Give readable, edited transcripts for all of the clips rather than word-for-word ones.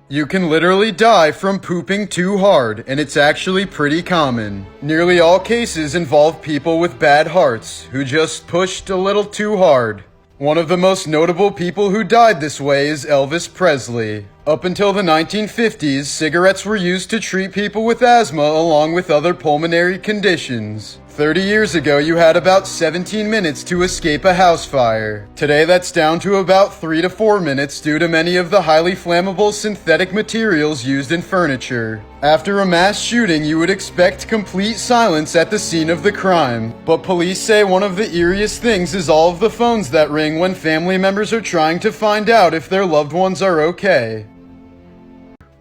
You can literally die from pooping too hard, and it's actually pretty common. Nearly all cases involve people with bad hearts, who just pushed a little too hard. One of the most notable people who died this way is Elvis Presley. Up until the 1950s, cigarettes were used to treat people with asthma along with other pulmonary conditions. 30 years ago, you had about 17 minutes to escape a house fire. Today, that's down to about 3 to 4 minutes due to many of the highly flammable synthetic materials used in furniture. After a mass shooting, you would expect complete silence at the scene of the crime. But police say one of the eeriest things is all of the phones that ring when family members are trying to find out if their loved ones are okay.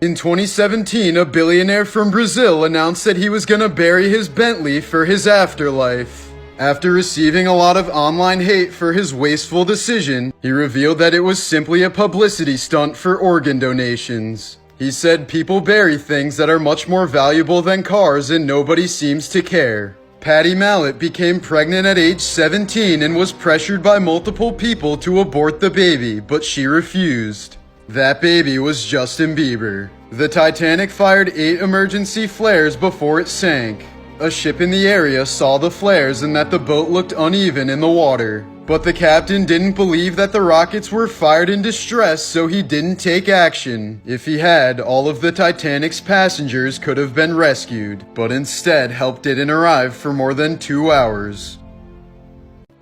In 2017, a billionaire from Brazil announced that he was gonna bury his Bentley for his afterlife. After receiving a lot of online hate for his wasteful decision, he revealed that it was simply a publicity stunt for organ donations. He said people bury things that are much more valuable than cars and nobody seems to care. Patty Mallet became pregnant at age 17 and was pressured by multiple people to abort the baby, but she refused. That baby was Justin Bieber. The Titanic fired 8 emergency flares before it sank. A ship in the area saw the flares and that the boat looked uneven in the water. But the captain didn't believe that the rockets were fired in distress, so he didn't take action. If he had, all of the Titanic's passengers could have been rescued, but instead help didn't arrive for more than 2 hours.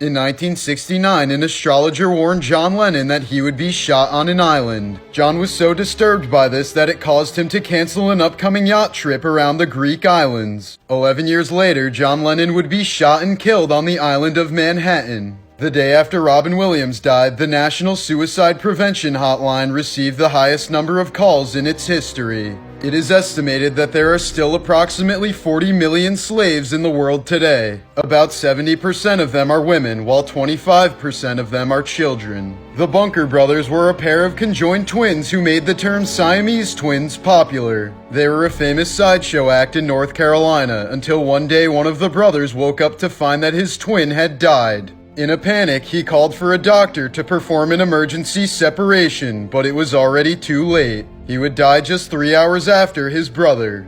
In 1969, an astrologer warned John Lennon that he would be shot on an island. John was so disturbed by this that it caused him to cancel an upcoming yacht trip around the Greek islands. 11 years later, John Lennon would be shot and killed on the island of Manhattan. The day after Robin Williams died, the National Suicide Prevention Hotline received the highest number of calls in its history. It is estimated that there are still approximately 40 million slaves in the world today. About 70% of them are women, while 25% of them are children. The Bunker brothers were a pair of conjoined twins who made the term Siamese twins popular. They were a famous sideshow act in North Carolina, until one day one of the brothers woke up to find that his twin had died. In a panic, he called for a doctor to perform an emergency separation, but it was already too late. He would die just 3 hours after his brother.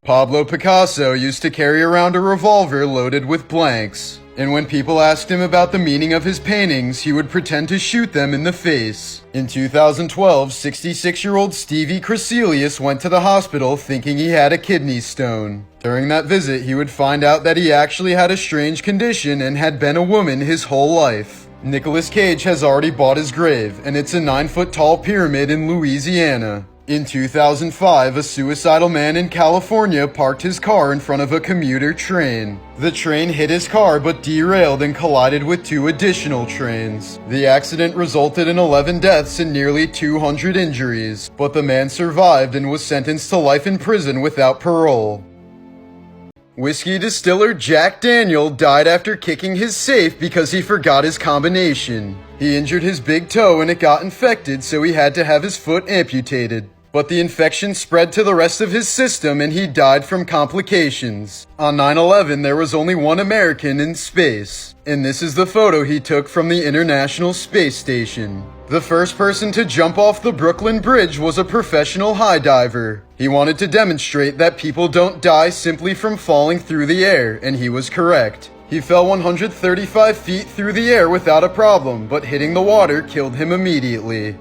Pablo Picasso used to carry around a revolver loaded with blanks, and when people asked him about the meaning of his paintings, he would pretend to shoot them in the face. In 2012, 66-year-old Stevie Crecelius went to the hospital thinking he had a kidney stone. During that visit, he would find out that he actually had a strange condition and had been a woman his whole life. Nicolas Cage has already bought his grave, and it's a 9-foot-tall pyramid in Louisiana. In 2005, a suicidal man in California parked his car in front of a commuter train. The train hit his car but derailed and collided with 2 additional trains. The accident resulted in 11 deaths and nearly 200 injuries, but the man survived and was sentenced to life in prison without parole. Whiskey distiller Jack Daniel died after kicking his safe because he forgot his combination. He injured his big toe and it got infected, so he had to have his foot amputated. But the infection spread to the rest of his system and he died from complications. On 9/11, there was only one American in space, and this is the photo he took from the International Space Station. The first person to jump off the Brooklyn Bridge was a professional high diver. He wanted to demonstrate that people don't die simply from falling through the air, and he was correct. He fell 135 feet through the air without a problem, but hitting the water killed him immediately.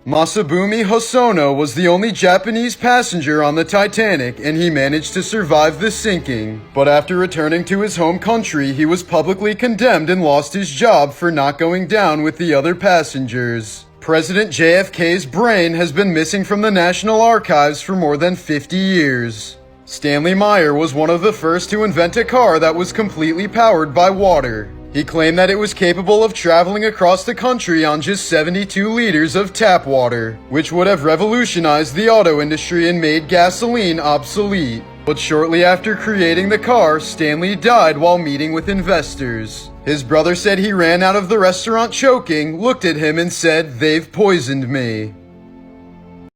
Masabumi Hosono was the only Japanese passenger on the Titanic, and he managed to survive the sinking. But after returning to his home country, he was publicly condemned and lost his job for not going down with the other passengers. President JFK's brain has been missing from the National Archives for more than 50 years. Stanley Meyer was one of the first to invent a car that was completely powered by water. He claimed that it was capable of traveling across the country on just 72 liters of tap water, which would have revolutionized the auto industry and made gasoline obsolete. But shortly after creating the car, Stanley died while meeting with investors. His brother said he ran out of the restaurant choking, looked at him and said, "They've poisoned me."